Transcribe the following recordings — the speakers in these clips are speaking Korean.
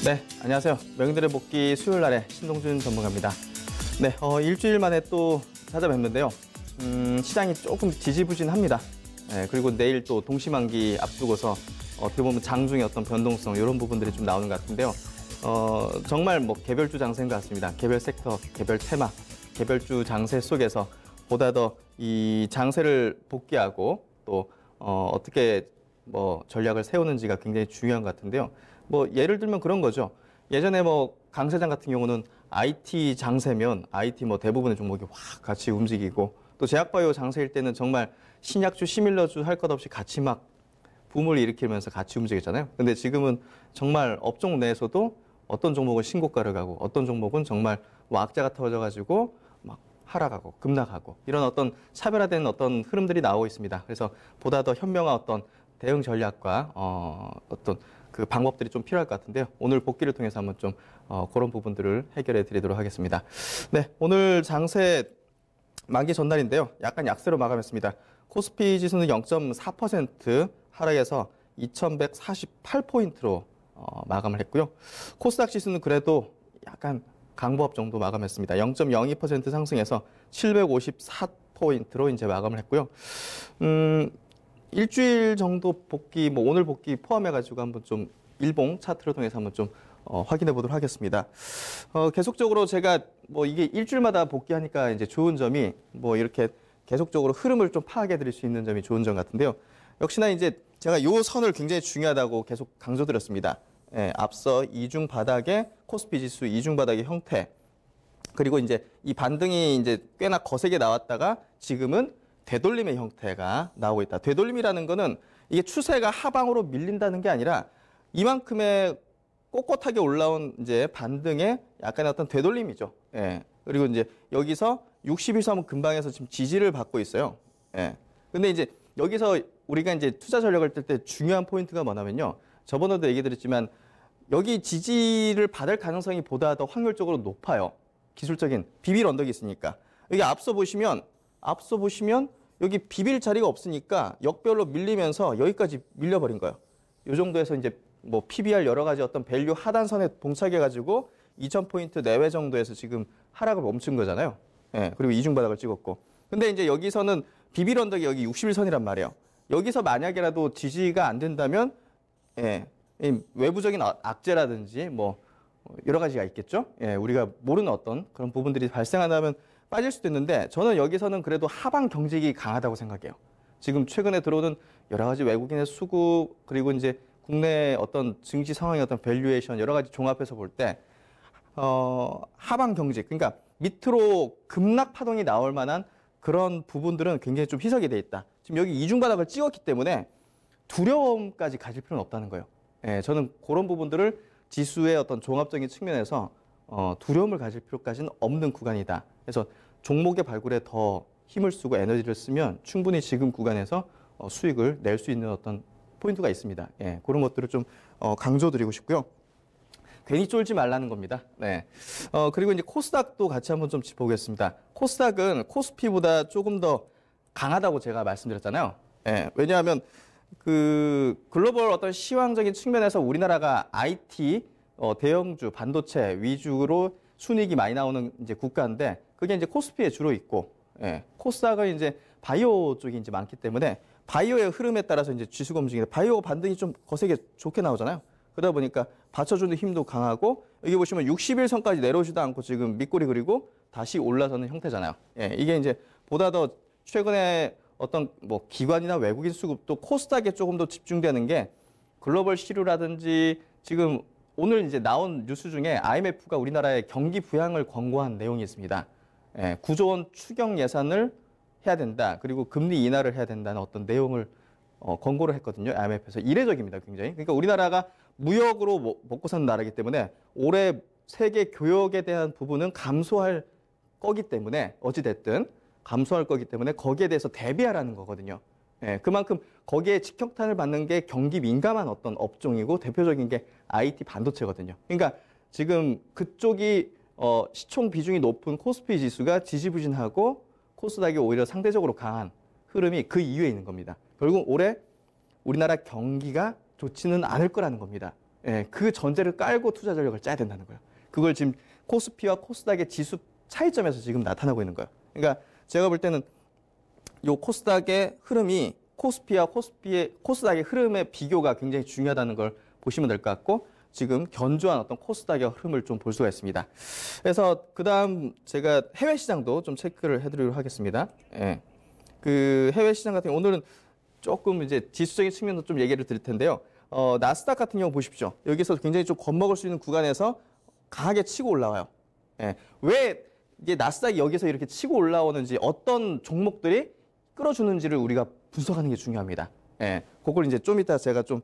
네, 안녕하세요. 명인들의 복귀 수요일 날에 신동준 전문가입니다. 네, 일주일 만에 또 찾아뵙는데요. 시장이 조금 지지부진합니다. 네, 그리고 내일 또 동시만기 앞두고서 어떻게 보면 장중의 어떤 변동성 이런 부분들이 좀 나오는 것 같은데요. 정말 뭐 개별주 장세인 것 같습니다. 개별 섹터, 개별 테마, 개별주 장세 속에서 보다 더 이 장세를 복귀하고 또 어떻게 뭐 전략을 세우는지가 굉장히 중요한 것 같은데요. 뭐 예를 들면 그런 거죠. 예전에 뭐 강세장 같은 경우는 IT 장세면 IT 뭐 대부분의 종목이 확 같이 움직이고 또 제약바이오 장세일 때는 정말 신약주, 시밀러주 할 것 없이 같이 막 붐을 일으키면서 같이 움직였잖아요. 근데 지금은 정말 업종 내에서도 어떤 종목은 신고가를 가고 어떤 종목은 정말 뭐 악재가 터져가지고 막 하락하고 급락하고 이런 어떤 차별화된 어떤 흐름들이 나오고 있습니다. 그래서 보다 더 현명한 어떤 대응 전략과 어떤 그 방법들이 좀 필요할 것 같은데요. 오늘 복귀를 통해서 한번 좀 그런 부분들을 해결해 드리도록 하겠습니다. 네, 오늘 장세 만기 전날인데요. 약간 약세로 마감했습니다. 코스피 지수는 0.4% 하락해서 2148포인트로 마감을 했고요. 코스닥 지수는 그래도 약간 강보합 정도 마감했습니다. 0.02% 상승해서 754포인트로 이제 마감을 했고요. 일주일 정도 복귀, 뭐 오늘 복귀 포함해가지고 한번 좀 일봉 차트를 통해서 한번 좀 확인해 보도록 하겠습니다. 계속적으로 제가 뭐 이게 일주일마다 복귀하니까 이제 좋은 점이 뭐 이렇게 계속적으로 흐름을 좀 파악해 드릴 수 있는 점이 좋은 점 같은데요. 역시나 이제 제가 요 선을 굉장히 중요하다고 계속 강조드렸습니다. 예, 앞서 이중 바닥의 코스피 지수 이중 바닥의 형태, 그리고 이제 이 반등이 이제 꽤나 거세게 나왔다가 지금은 되돌림의 형태가 나오고 있다. 되돌림이라는 거는 이게 추세가 하방으로 밀린다는 게 아니라 이만큼의 꼿꼿하게 올라온 이제 반등의 약간의 어떤 되돌림이죠. 예. 그리고 이제 여기서 61선 근방에서 지금 지지를 받고 있어요. 예. 근데 이제 여기서 우리가 이제 투자 전략을 뜰 때 중요한 포인트가 뭐냐면요. 저번에도 얘기 드렸지만 여기 지지를 받을 가능성이 보다 더 확률적으로 높아요. 기술적인 비빌 언덕이 있으니까. 여기 앞서 보시면 여기 비빌 자리가 없으니까 역별로 밀리면서 여기까지 밀려버린 거예요. 이 정도에서 이제 뭐 PBR 여러 가지 어떤 밸류 하단선에 봉착해가지고 2000포인트 내외 정도에서 지금 하락을 멈춘 거잖아요. 예, 그리고 이중바닥을 찍었고. 근데 이제 여기서는 비빌 언덕이 여기 61선이란 말이에요. 여기서 만약에라도 지지가 안 된다면, 예, 이 외부적인 악재라든지 뭐 여러 가지가 있겠죠. 예, 우리가 모르는 어떤 그런 부분들이 발생한다면 빠질 수도 있는데 저는 여기서는 그래도 하방 경직이 강하다고 생각해요. 지금 최근에 들어오는 여러 가지 외국인의 수급 그리고 이제 국내 어떤 증시 상황의 어떤 밸류에이션 여러 가지 종합해서 볼 때 하방 경직, 그러니까 밑으로 급락 파동이 나올 만한 그런 부분들은 굉장히 좀 희석이 돼 있다. 지금 여기 이중 바닥을 찍었기 때문에 두려움까지 가질 필요는 없다는 거예요. 예, 저는 그런 부분들을 지수의 어떤 종합적인 측면에서 두려움을 가질 필요까지는 없는 구간이다. 그래서 종목의 발굴에 더 힘을 쓰고 에너지를 쓰면 충분히 지금 구간에서 수익을 낼 수 있는 어떤 포인트가 있습니다. 예, 그런 것들을 좀 강조드리고 싶고요. 괜히 쫄지 말라는 겁니다. 네. 그리고 이제 코스닥도 같이 한번 좀 짚어보겠습니다. 코스닥은 코스피보다 조금 더 강하다고 제가 말씀드렸잖아요. 예, 왜냐하면 그 글로벌 어떤 시황적인 측면에서 우리나라가 IT 대형주 반도체 위주로 순이익이 많이 나오는 이제 국가인데 그게 이제 코스피에 주로 있고, 예, 코스닥은 이제 바이오 쪽이 이제 많기 때문에 바이오의 흐름에 따라서 이제 지수가 움직이는데 바이오 반등이 좀 거세게 좋게 나오잖아요. 그러다 보니까 받쳐주는 힘도 강하고 여기 보시면 61선까지 내려오지도 않고 지금 밑꼬리 그리고 다시 올라서는 형태잖아요. 예, 이게 이제 보다 더 최근에 어떤 뭐 기관이나 외국인 수급도 코스닥에 조금 더 집중되는 게 글로벌 시류라든지 지금 오늘 이제 나온 뉴스 중에 IMF가 우리나라의 경기 부양을 권고한 내용이 있습니다. 예, 9조 원 추경 예산을 해야 된다. 그리고 금리 인하를 해야 된다는 어떤 내용을 권고를 했거든요. IMF에서 이례적입니다. 굉장히. 그러니까 우리나라가 무역으로 먹고 사는 나라이기 때문에 올해 세계 교역에 대한 부분은 감소할 거기 때문에 어찌됐든 감소할 거기 때문에 거기에 대해서 대비하라는 거거든요. 예, 그만큼 거기에 직격탄을 받는 게 경기 민감한 어떤 업종이고 대표적인 게 IT 반도체거든요. 그러니까 지금 그쪽이 시총 비중이 높은 코스피 지수가 지지부진하고 코스닥이 오히려 상대적으로 강한 흐름이 그 이유에 있는 겁니다. 결국 올해 우리나라 경기가 좋지는 않을 거라는 겁니다. 예, 그 전제를 깔고 투자 전략을 짜야 된다는 거예요. 그걸 지금 코스피와 코스닥의 지수 차이점에서 지금 나타나고 있는 거예요. 그러니까 제가 볼 때는 요 코스닥의 흐름이 코스피와 코스닥의 흐름의 비교가 굉장히 중요하다는 걸 보시면 될 것 같고 지금 견조한 어떤 코스닥의 흐름을 좀 볼 수가 있습니다. 그래서 그다음 제가 해외 시장도 좀 체크를 해드리도록 하겠습니다. 예. 그 해외 시장 같은 경우 오늘은 조금 이제 지수적인 측면도 좀 얘기를 드릴 텐데요. 나스닥 같은 경우 보십시오. 여기서 굉장히 좀 겁먹을 수 있는 구간에서 강하게 치고 올라와요. 예. 왜 이게 나스닥이 여기서 이렇게 치고 올라오는지 어떤 종목들이 끌어주는지를 우리가 분석하는 게 중요합니다. 예. 그걸 이제 좀 이따 제가 좀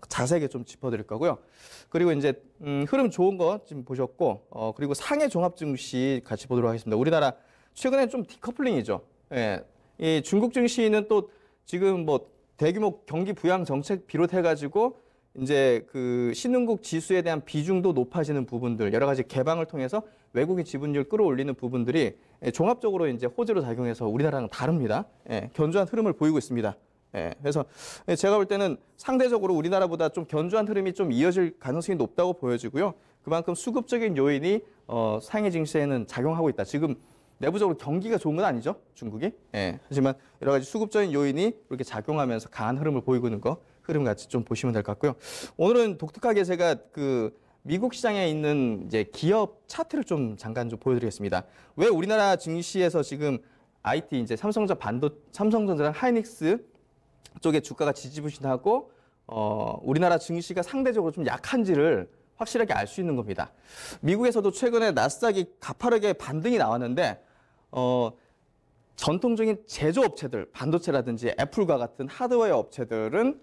자세하게 좀 짚어드릴 거고요. 그리고 이제 흐름 좋은 거 지금 보셨고 그리고 상해 종합 증시 같이 보도록 하겠습니다. 우리나라 최근에 좀 디커플링이죠. 예. 이 중국 증시는 또 지금 뭐 대규모 경기 부양 정책 비롯해가지고 이제 그 신흥국 지수에 대한 비중도 높아지는 부분들, 여러 가지 개방을 통해서 외국인 지분율 끌어올리는 부분들이 종합적으로 이제 호재로 작용해서 우리나라랑 다릅니다. 예, 견조한 흐름을 보이고 있습니다. 예, 그래서 제가 볼 때는 상대적으로 우리나라보다 좀 견조한 흐름이 좀 이어질 가능성이 높다고 보여지고요. 그만큼 수급적인 요인이 상해 증시에는 작용하고 있다. 지금 내부적으로 경기가 좋은 건 아니죠, 중국이. 예, 하지만 여러 가지 수급적인 요인이 이렇게 작용하면서 강한 흐름을 보이고 있는 거 흐름 같이 좀 보시면 될 것 같고요. 오늘은 독특하게 제가 그 미국 시장에 있는 이제 기업 차트를 좀 잠깐 좀 보여드리겠습니다. 왜 우리나라 증시에서 지금 IT 이제 삼성전자랑 하이닉스 쪽의 주가가 지지부진하고 우리나라 증시가 상대적으로 좀 약한지를 확실하게 알 수 있는 겁니다. 미국에서도 최근에 나스닥이 가파르게 반등이 나왔는데 전통적인 제조업체들, 반도체라든지 애플과 같은 하드웨어 업체들은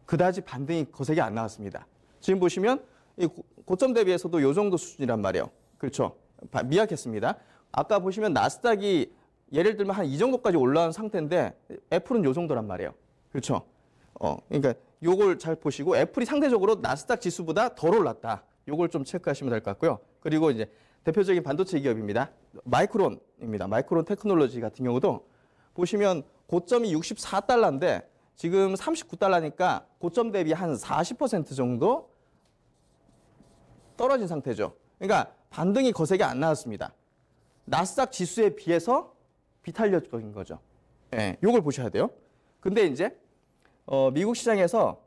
그다지 반등이 거세게 안 나왔습니다. 지금 보시면 이 고점 대비해서도 이 정도 수준이란 말이에요. 그렇죠? 미약했습니다. 아까 보시면 나스닥이 예를 들면 한 이 정도까지 올라온 상태인데 애플은 이 정도란 말이에요. 그렇죠? 그러니까 요걸 잘 보시고 애플이 상대적으로 나스닥 지수보다 덜 올랐다. 요걸 좀 체크하시면 될 것 같고요. 그리고 이제 대표적인 반도체 기업입니다. 마이크론입니다. 마이크론 테크놀로지 같은 경우도 보시면 고점이 64달러인데 지금 39달러니까 고점 대비 한 40% 정도 떨어진 상태죠. 그러니까 반등이 거세게 안 나왔습니다. 나스닥 지수에 비해서 비탄력적인 거죠. 예, 요걸 보셔야 돼요. 근데 이제 미국 시장에서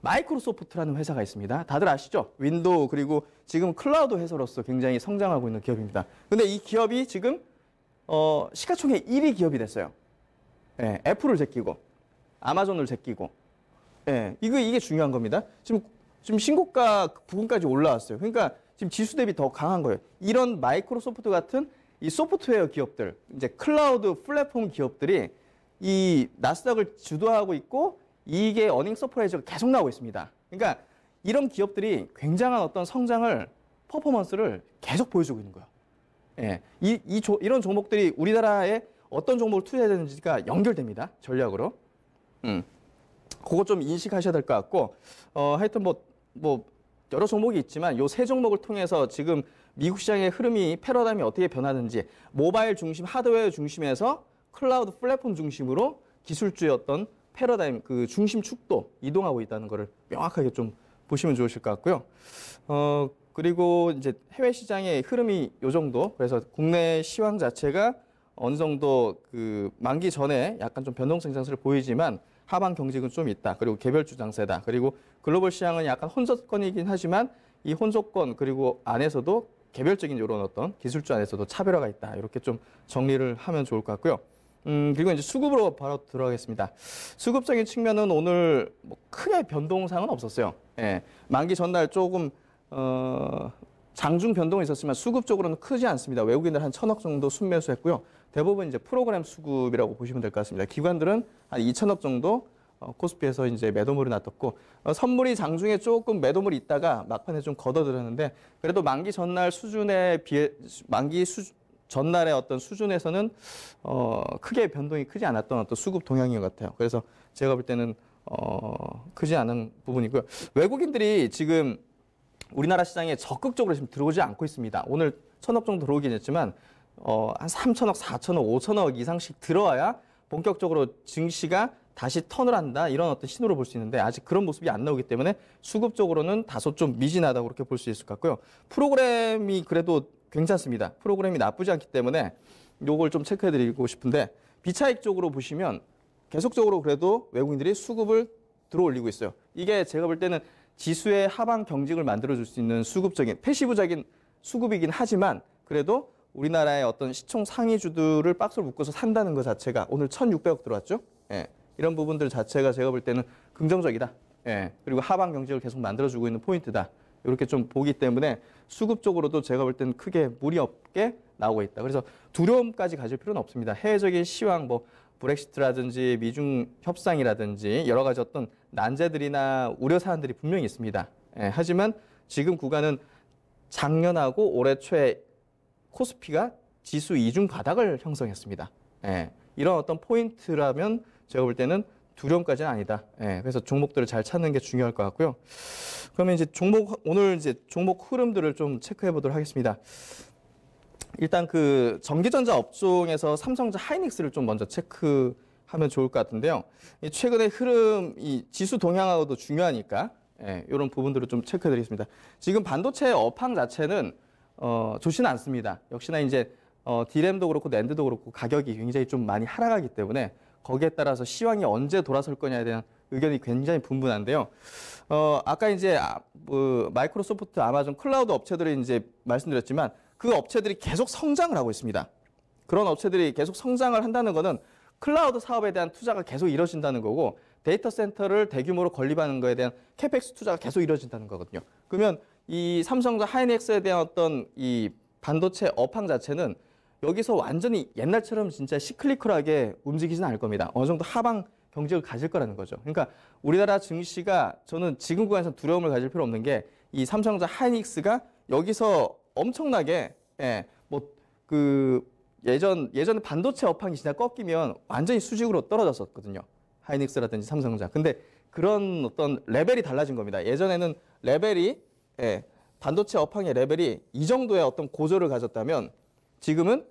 마이크로소프트라는 회사가 있습니다. 다들 아시죠? 윈도우 그리고 지금 클라우드 회사로서 굉장히 성장하고 있는 기업입니다. 근데 이 기업이 지금 시가총액 1위 기업이 됐어요. 예, 애플을 제끼고 아마존을 제끼고 예, 이게 중요한 겁니다. 지금 신고가 부근까지 올라왔어요. 그러니까 지금 지수 대비 더 강한 거예요. 이런 마이크로소프트 같은 이 소프트웨어 기업들, 이제 클라우드 플랫폼 기업들이 이 나스닥을 주도하고 있고 이게 어닝 서프라이즈가 계속 나오고 있습니다. 그러니까 이런 기업들이 굉장한 어떤 성장을 퍼포먼스를 계속 보여주고 있는 거예요. 예, 이런 종목들이 우리나라에 어떤 종목을 투자해야 되는지가 연결됩니다. 전략으로. 그거 좀 인식하셔야 될 것 같고 하여튼 뭐 여러 종목이 있지만 요 세 종목을 통해서 지금 미국 시장의 흐름이 패러다임이 어떻게 변하는지 모바일 중심, 하드웨어 중심에서 클라우드 플랫폼 중심으로 기술주의 어떤 패러다임 그 중심 축도 이동하고 있다는 거를 명확하게 좀 보시면 좋으실 것 같고요. 그리고 이제 해외 시장의 흐름이 요 정도. 그래서 국내 시황 자체가 어느 정도 그 만기 전에 약간 좀 변동성 장세를 보이지만 하방 경직은 좀 있다. 그리고 개별주 장세다. 그리고 글로벌 시장은 약간 혼조권이긴 하지만 이 혼조권 그리고 안에서도 개별적인 이런 어떤 기술주 안에서도 차별화가 있다. 이렇게 좀 정리를 하면 좋을 것 같고요. 그리고 이제 수급으로 바로 들어가겠습니다. 수급적인 측면은 오늘 뭐 크게 변동사항은 없었어요. 예. 만기 전날 조금 장중 변동이 있었지만 수급적으로는 크지 않습니다. 외국인들 한 1,000억 정도 순매수했고요. 대부분 이제 프로그램 수급이라고 보시면 될 것 같습니다. 기관들은 한 2,000억 정도 코스피에서 이제 매도물이 놔뒀고 선물이 장중에 조금 매도물이 있다가 막판에 좀 걷어들었는데 그래도 만기 전날 수준에 비해 전날의 어떤 수준에서는 크게 변동이 크지 않았던 어떤 수급 동향인 것 같아요. 그래서 제가 볼 때는 크지 않은 부분이고요. 외국인들이 지금 우리나라 시장에 적극적으로 지금 들어오지 않고 있습니다. 오늘 1,000억 정도 들어오긴 했지만 한 3,000억, 4,000억, 5,000억 이상씩 들어와야 본격적으로 증시가 다시 턴을 한다 이런 어떤 신호로 볼 수 있는데 아직 그런 모습이 안 나오기 때문에 수급적으로는 다소 좀 미진하다고 그렇게 볼 수 있을 것 같고요. 프로그램이 그래도 괜찮습니다. 프로그램이 나쁘지 않기 때문에 요걸 좀 체크해드리고 싶은데 비차익 쪽으로 보시면 계속적으로 그래도 외국인들이 수급을 들어올리고 있어요. 이게 제가 볼 때는 지수의 하방 경직을 만들어줄 수 있는 수급적인 패시브적인 수급이긴 하지만 그래도 우리나라의 어떤 시총 상위주들을 박스로 묶어서 산다는 것 자체가 오늘 1,600억 들어왔죠. 예, 이런 부분들 자체가 제가 볼 때는 긍정적이다. 예, 그리고 하방 경직을 계속 만들어주고 있는 포인트다. 이렇게 좀 보기 때문에 수급적으로도 제가 볼 때는 크게 무리 없게 나오고 있다. 그래서 두려움까지 가질 필요는 없습니다. 해외적인 시황, 뭐 브렉시트라든지 미중 협상이라든지 여러 가지 어떤 난제들이나 우려 사안들이 분명히 있습니다. 예, 하지만 지금 구간은 작년하고 올해 초에 코스피가 지수 이중 바닥을 형성했습니다. 예, 이런 어떤 포인트라면 제가 볼 때는 두려움까지는 아니다. 예, 그래서 종목들을 잘 찾는 게 중요할 것 같고요. 그러면 이제 오늘 이제 종목 흐름들을 좀 체크해 보도록 하겠습니다. 일단 그 전기전자 업종에서 삼성전자 하이닉스를 좀 먼저 체크하면 좋을 것 같은데요. 최근의 흐름, 이 지수 동향하고도 중요하니까 예, 이런 부분들을 좀 체크해 드리겠습니다. 지금 반도체 업황 자체는 좋지는 않습니다. 역시나 이제 D램도 그렇고 낸드도 그렇고 가격이 굉장히 좀 많이 하락하기 때문에 거기에 따라서 시황이 언제 돌아설 거냐에 대한 의견이 굉장히 분분한데요. 아까 이제 마이크로소프트, 아마존, 클라우드 업체들이 이제 말씀드렸지만 그 업체들이 계속 성장을 하고 있습니다. 그런 업체들이 계속 성장을 한다는 거는 클라우드 사업에 대한 투자가 계속 이뤄진다는 거고 데이터 센터를 대규모로 건립하는 거에 대한 캐펙스 투자가 계속 이뤄진다는 거거든요. 그러면 이 삼성과 하이닉스에 대한 어떤 이 반도체 업황 자체는 여기서 완전히 옛날처럼 진짜 시클리컬하게 움직이지는 않을 겁니다. 어느 정도 하방 경직을 가질 거라는 거죠. 그러니까 우리나라 증시가 저는 지금 구간에서 두려움을 가질 필요 없는 게 이 삼성전자 하이닉스가 여기서 엄청나게 예전에 반도체 업황이 진짜 꺾이면 완전히 수직으로 떨어졌었거든요. 하이닉스라든지 삼성전자. 근데 그런 어떤 레벨이 달라진 겁니다. 예전에는 레벨이 반도체 업황의 레벨이 이 정도의 어떤 고저를 가졌다면 지금은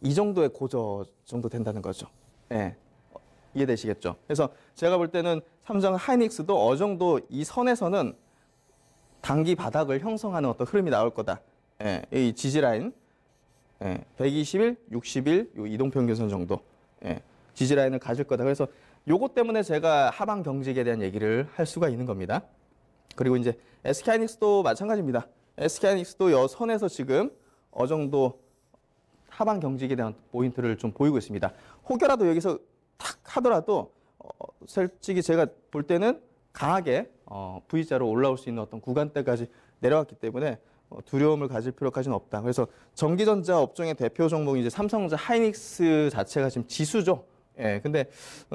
이 정도의 고저 정도 된다는 거죠. 예. 이해되시겠죠? 그래서 제가 볼 때는 삼성 하이닉스도 어느 정도 이 선에서는 단기 바닥을 형성하는 어떤 흐름이 나올 거다. 예. 이 지지라인 120일, 60일 요 이동평균선 정도 지지라인을 가질 거다. 그래서 요것 때문에 제가 하방 경직에 대한 얘기를 할 수가 있는 겁니다. 그리고 이제 SK하이닉스도 마찬가지입니다. SK하이닉스도 요 선에서 지금 어느 정도 하방 경직에 대한 포인트를 좀 보이고 있습니다. 혹여라도 여기서 탁 하더라도 솔직히 제가 볼 때는 강하게 V자로 올라올 수 있는 어떤 구간대까지 내려왔기 때문에 두려움을 가질 필요까지는 없다. 그래서 전기전자 업종의 대표 종목이 이제 삼성전자 하이닉스 자체가 지금 지수죠. 예, 근데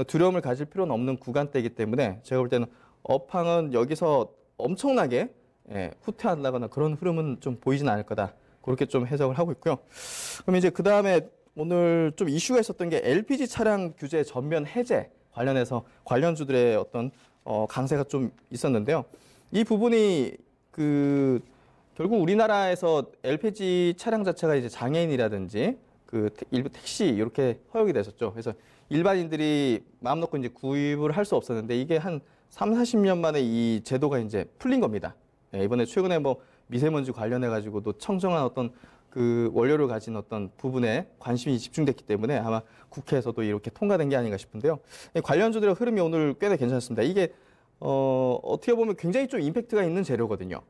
두려움을 가질 필요는 없는 구간대이기 때문에 제가 볼 때는 업황은 여기서 엄청나게 후퇴한다거나 그런 흐름은 좀 보이진 않을 거다. 그렇게 좀 해석을 하고 있고요. 그럼 이제 그 다음에 오늘 좀 이슈가 있었던 게 LPG 차량 규제 전면 해제 관련해서 관련주들의 어떤 강세가 좀 있었는데요. 이 부분이 결국 우리나라에서 LPG 차량 자체가 이제 장애인이라든지 일부 택시 이렇게 허용이 됐었죠. 그래서 일반인들이 마음 놓고 이제 구입을 할 수 없었는데 이게 한 3, 40년 만에 이 제도가 이제 풀린 겁니다. 이번에 최근에 뭐 미세먼지 관련해 가지고도 청정한 어떤 그 원료를 가진 어떤 부분에 관심이 집중됐기 때문에 아마 국회에서도 이렇게 통과된 게 아닌가 싶은데요. 관련주들의 흐름이 오늘 꽤나 괜찮습니다. 이게 어떻게 보면 굉장히 좀 임팩트가 있는 재료거든요.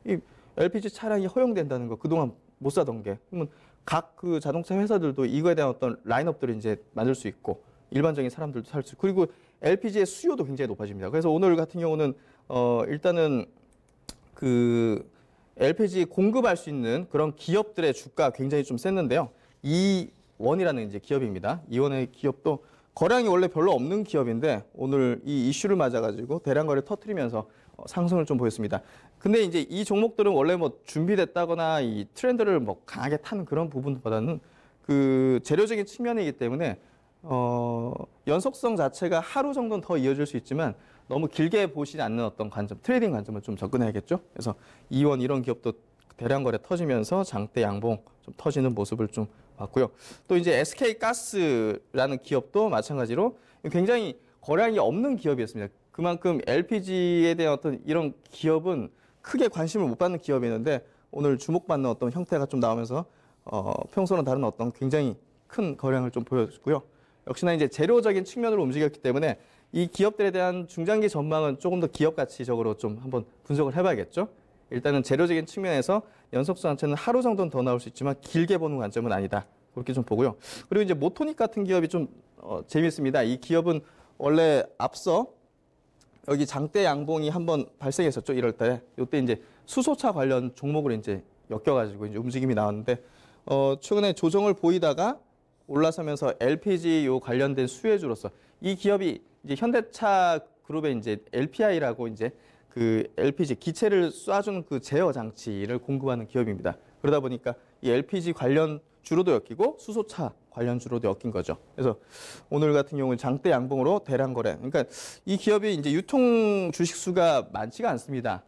이 LPG 차량이 허용된다는 거 그동안 못 사던 게 그러면 각 그 자동차 회사들도 이거에 대한 어떤 라인업들을 이제 만들 수 있고 일반적인 사람들도 살 수 있고 그리고 LPG의 수요도 굉장히 높아집니다. 그래서 오늘 같은 경우는 일단은 그 LPG 공급할 수 있는 그런 기업들의 주가 굉장히 좀 셌는데요. 이원이라는 이제 기업입니다. 이원의 기업도 거래량이 원래 별로 없는 기업인데 오늘 이 이슈를 맞아가지고 대량 거래를 터뜨리면서 상승을 좀 보였습니다. 근데 이제 이 종목들은 원래 뭐 준비됐다거나 이 트렌드를 뭐 강하게 타는 그런 부분보다는 그 재료적인 측면이기 때문에 연속성 자체가 하루 정도는 더 이어질 수 있지만 너무 길게 보시지 않는 어떤 관점, 트레이딩 관점을 좀 접근해야겠죠. 그래서 이원 이런 기업도 대량 거래 터지면서 장대 양봉 좀 터지는 모습을 좀 봤고요. 또 이제 SK가스라는 기업도 마찬가지로 굉장히 거래량이 없는 기업이었습니다. 그만큼 LPG에 대한 어떤 이런 기업은 크게 관심을 못 받는 기업이었는데 오늘 주목받는 어떤 형태가 좀 나오면서 평소랑 다른 어떤 굉장히 큰 거래량을 좀 보여줬고요. 역시나 이제 재료적인 측면으로 움직였기 때문에 이 기업들에 대한 중장기 전망은 조금 더 기업 가치적으로 좀 한번 분석을 해봐야겠죠. 일단은 재료적인 측면에서 연속수 한차는 하루 정도는 더 나올 수 있지만 길게 보는 관점은 아니다. 그렇게 좀 보고요. 그리고 이제 모토닉 같은 기업이 좀 재밌습니다. 이 기업은 원래 앞서 여기 장대 양봉이 한번 발생했었죠. 1월 달에. 이때 이제 수소차 관련 종목으로 이제 엮여가지고 이제 움직임이 나왔는데 최근에 조정을 보이다가 올라서면서 LPG 요 관련된 수혜주로서 이 기업이 이제 현대차 그룹의 이제 LPI라고 이제 그 LPG 기체를 쏴주는 그 제어 장치를 공급하는 기업입니다. 그러다 보니까 이 LPG 관련 주로도 엮이고 수소차 관련 주로도 엮인 거죠. 그래서 오늘 같은 경우는 장대 양봉으로 대량 거래. 그러니까 이 기업이 이제 유통 주식 수가 많지가 않습니다.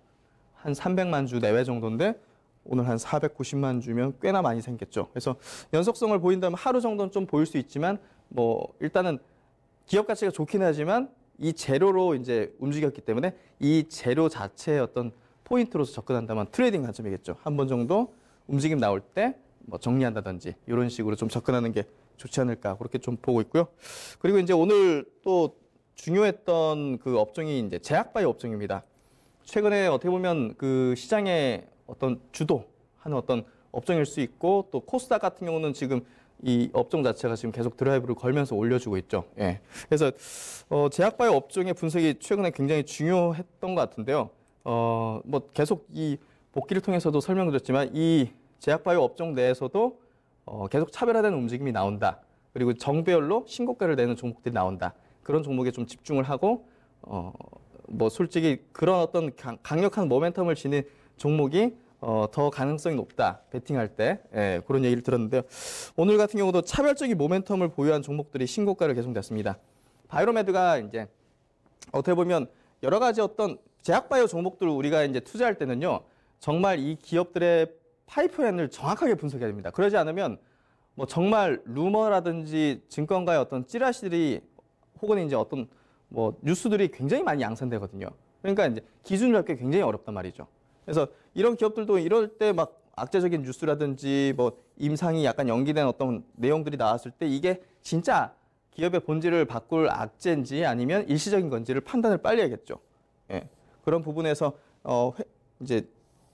한 300만 주 내외 정도인데 오늘 한 490만 주면 꽤나 많이 생겼죠. 그래서 연속성을 보인다면 하루 정도는 좀 보일 수 있지만 뭐 일단은 기업 가치가 좋긴 하지만 이 재료로 이제 움직였기 때문에 이 재료 자체의 어떤 포인트로서 접근한다면 트레이딩 관점이겠죠. 한 번 정도 움직임 나올 때 뭐 정리한다든지 이런 식으로 좀 접근하는 게 좋지 않을까 그렇게 좀 보고 있고요. 그리고 이제 오늘 또 중요했던 그 업종이 이제 제약바이오 업종입니다. 최근에 어떻게 보면 그 시장의 어떤 주도하는 어떤 업종일 수 있고 또 코스닥 같은 경우는 지금 이 업종 자체가 지금 계속 드라이브를 걸면서 올려주고 있죠. 예. 그래서 제약바이오 업종의 분석이 최근에 굉장히 중요했던 것 같은데요. 뭐 계속 이 복귀를 통해서도 설명드렸지만 이 제약바이오 업종 내에서도 계속 차별화되는 움직임이 나온다. 그리고 정배열로 신고가를 내는 종목들이 나온다. 그런 종목에 좀 집중을 하고 뭐 솔직히 그런 어떤 강력한 모멘텀을 지닌 종목이 더 가능성이 높다. 베팅할 때 그런 얘기를 들었는데요. 오늘 같은 경우도 차별적인 모멘텀을 보유한 종목들이 신고가를 계속 냈습니다. 바이로메드가 이제 어떻게 보면 여러 가지 어떤 제약바이오 종목들을 우리가 이제 투자할 때는요. 정말 이 기업들의 파이프라인을 정확하게 분석해야 됩니다. 그러지 않으면 뭐 정말 루머라든지 증권가의 어떤 찌라시들이 혹은 이제 어떤 뭐 뉴스들이 굉장히 많이 양산되거든요. 그러니까 이제 기준을 잡기 굉장히 어렵단 말이죠. 그래서 이런 기업들도 이럴 때 막 악재적인 뉴스라든지 뭐 임상이 약간 연기된 어떤 내용들이 나왔을 때 이게 진짜 기업의 본질을 바꿀 악재인지 아니면 일시적인 건지를 판단을 빨리 해야겠죠. 예. 그런 부분에서 이제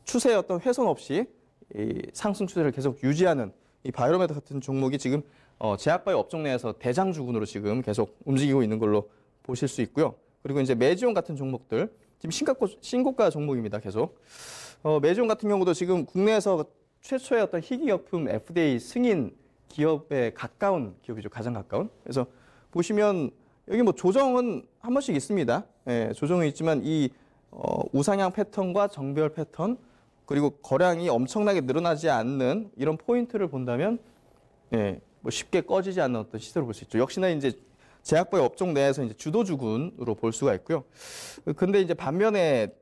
추세의 어떤 훼손 없이 이 상승 추세를 계속 유지하는 이 바이오메드 같은 종목이 지금 제약바이오 업종 내에서 대장주군으로 지금 계속 움직이고 있는 걸로 보실 수 있고요. 그리고 이제 메지온 같은 종목들 지금 신고가 종목입니다. 계속 메지온 같은 경우도 지금 국내에서 최초의 어떤 희귀약품 FDA 승인 기업에 가까운 기업이죠. 가장 가까운. 그래서 보시면 여기 뭐 조정은 한 번씩 있습니다. 예, 조정은 있지만 이 우상향 패턴과 정배열 패턴 그리고 거량이 엄청나게 늘어나지 않는 이런 포인트를 본다면 예, 뭐 쉽게 꺼지지 않는 어떤 시세로 볼 수 있죠. 역시나 이제 제약바이오 업종 내에서 이제 주도주군으로 볼 수가 있고요. 근데 이제 반면에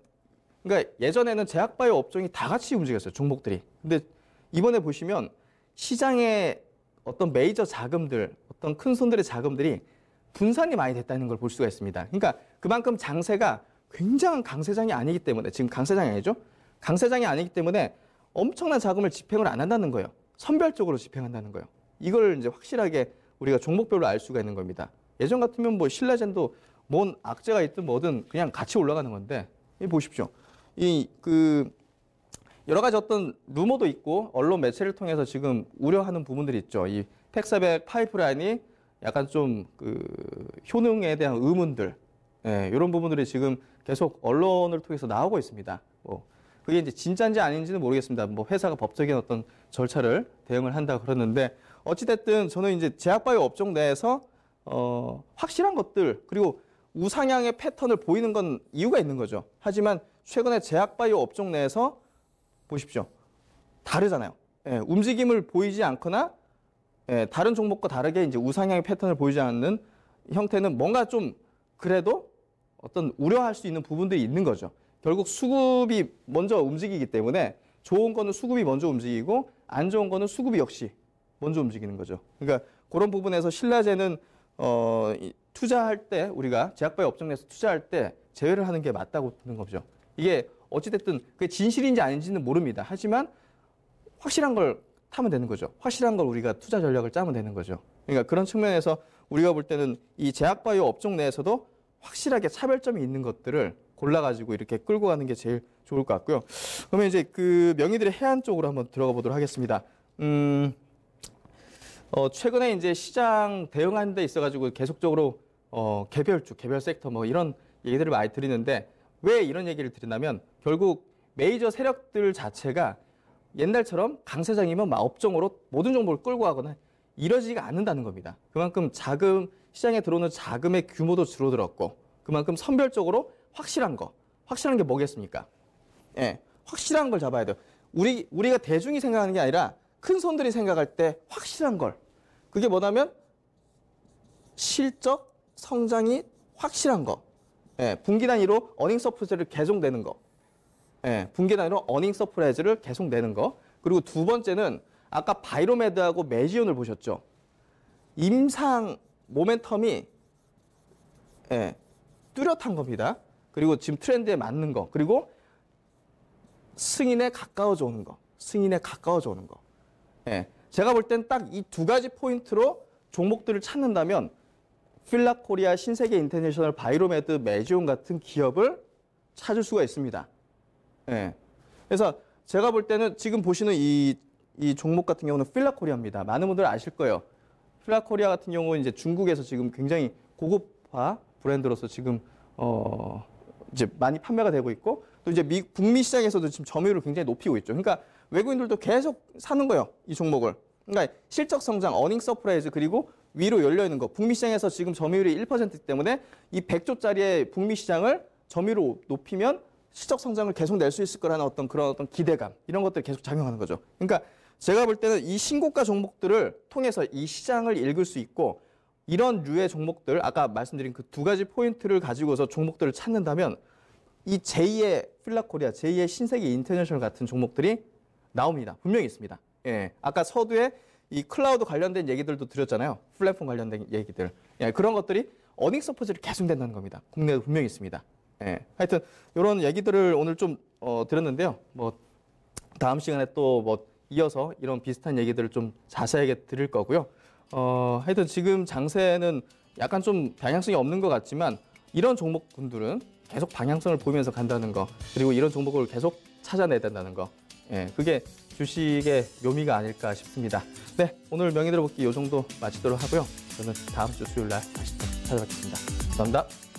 그러니까 예전에는 제약바이오 업종이 다 같이 움직였어요. 종목들이. 근데 이번에 보시면 시장의 어떤 메이저 자금들, 어떤 큰 손들의 자금들이 분산이 많이 됐다는 걸 볼 수가 있습니다. 그러니까 그만큼 장세가 굉장한 강세장이 아니기 때문에 지금 강세장이 아니죠. 강세장이 아니기 때문에 엄청난 자금을 집행을 안 한다는 거예요. 선별적으로 집행한다는 거예요. 이걸 이제 확실하게 우리가 종목별로 알 수가 있는 겁니다. 예전 같으면 뭐 신라젠도 뭔 악재가 있든 뭐든 그냥 같이 올라가는 건데 이 보십시오. 여러 가지 어떤 루머도 있고 언론 매체를 통해서 지금 우려하는 부분들이 있죠. 이 팩사백 파이프라인이 약간 좀 효능에 대한 의문들, 이런 부분들이 지금 계속 언론을 통해서 나오고 있습니다. 그게 이제 진짜인지 아닌지는 모르겠습니다. 뭐 회사가 법적인 어떤 절차를 대응을 한다 그러는데 어찌됐든 저는 이제 제약바이오 업종 내에서 확실한 것들 그리고 우상향의 패턴을 보이는 건 이유가 있는 거죠. 하지만 최근에 제약바이오 업종 내에서 보십시오. 다르잖아요. 움직임을 보이지 않거나 다른 종목과 다르게 이제 우상향의 패턴을 보이지 않는 형태는 뭔가 좀 그래도 어떤 우려할 수 있는 부분들이 있는 거죠. 결국 수급이 먼저 움직이기 때문에 좋은 거는 수급이 먼저 움직이고 안 좋은 거는 수급이 역시 먼저 움직이는 거죠. 그러니까 그런 부분에서 신라제는 투자할 때 우리가 제약바이오 업종 내에서 투자할 때 제외를 하는 게 맞다고 보는 거죠. 이게 어찌됐든 그게 진실인지 아닌지는 모릅니다. 하지만 확실한 걸 타면 되는 거죠. 확실한 걸 우리가 투자 전략을 짜면 되는 거죠. 그러니까 그런 측면에서 우리가 볼 때는 이 제약바이오 업종 내에서도 확실하게 차별점이 있는 것들을 골라가지고 이렇게 끌고 가는 게 제일 좋을 것 같고요. 그러면 이제 그 명의들의 해안 쪽으로 한번 들어가 보도록 하겠습니다. 최근에 이제 시장 대응하는 데 있어가지고 계속적으로 개별주, 개별 섹터 뭐 이런 얘기들을 많이 드리는데 왜 이런 얘기를 드리냐면 결국 메이저 세력들 자체가 옛날처럼 강세장이면 막 업종으로 모든 정보를 끌고 가거나 이러지가 않는다는 겁니다. 그만큼 시장에 들어오는 자금의 규모도 줄어들었고 그만큼 선별적으로 확실한 게 뭐겠습니까? 예, 확실한 걸 잡아야 돼요. 우리가 대중이 생각하는 게 아니라 큰 손들이 생각할 때 확실한 걸. 그게 뭐냐면 실적 성장이 확실한 거. 예, 분기 단위로 어닝 서프라이즈를 계속 내는 거. 예, 분기 단위로 어닝 서프라이즈를 계속 내는 거. 그리고 두 번째는 아까 바이로메드하고 메지온을 보셨죠? 임상 모멘텀이 뚜렷한 겁니다. 그리고 지금 트렌드에 맞는 거. 그리고 승인에 가까워져 오는 거. 예, 제가 볼 땐 딱 이 두 가지 포인트로 종목들을 찾는다면 필라코리아, 신세계 인터내셔널, 바이로메드, 메지온 같은 기업을 찾을 수가 있습니다. 예. 그래서 제가 볼 때는 지금 보시는 이 종목 같은 경우는 필라코리아입니다. 많은 분들 아실 거예요. 필라코리아 같은 경우는 이제 중국에서 지금 굉장히 고급화 브랜드로서 지금 이제 많이 판매가 되고 있고 또 이제 북미 시장에서도 지금 점유율을 굉장히 높이고 있죠. 그러니까 외국인들도 계속 사는 거예요. 이 종목을. 그러니까 실적 성장, 어닝 서프라이즈 그리고 위로 열려 있는 거. 북미 시장에서 지금 점유율이 1%이기 때문에 이 100조짜리의 북미 시장을 점유율로 높이면 실적 성장을 계속 낼 수 있을 거라는 그런 어떤 기대감 이런 것들이 계속 작용하는 거죠. 그러니까 제가 볼 때는 이 신고가 종목들을 통해서 이 시장을 읽을 수 있고 이런 류의 종목들 아까 말씀드린 그 두 가지 포인트를 가지고서 종목들을 찾는다면 이 제2의 필라코리아, 제2의 신세계 인터내셔널 같은 종목들이 나옵니다. 분명히 있습니다. 예, 아까 서두에 이 클라우드 관련된 얘기들도 드렸잖아요. 플랫폼 관련된 얘기들. 예, 그런 것들이 어닝 서포트를 계속 된다는 겁니다. 국내에 분명히 있습니다. 예, 하여튼 이런 얘기들을 오늘 좀 드렸는데요. 뭐 다음 시간에 또 뭐 이어서 이런 비슷한 얘기들을 좀 자세하게 드릴 거고요. 하여튼 지금 장세는 약간 좀 방향성이 없는 것 같지만 이런 종목군들은 계속 방향성을 보이면서 간다는 거 그리고 이런 종목을 계속 찾아내야 된다는 거. 예, 그게 주식의 묘미가 아닐까 싶습니다. 네, 오늘 명의 들어보기 이 정도 마치도록 하고요. 저는 다음 주 수요일 날 다시 또 찾아뵙겠습니다. 감사합니다.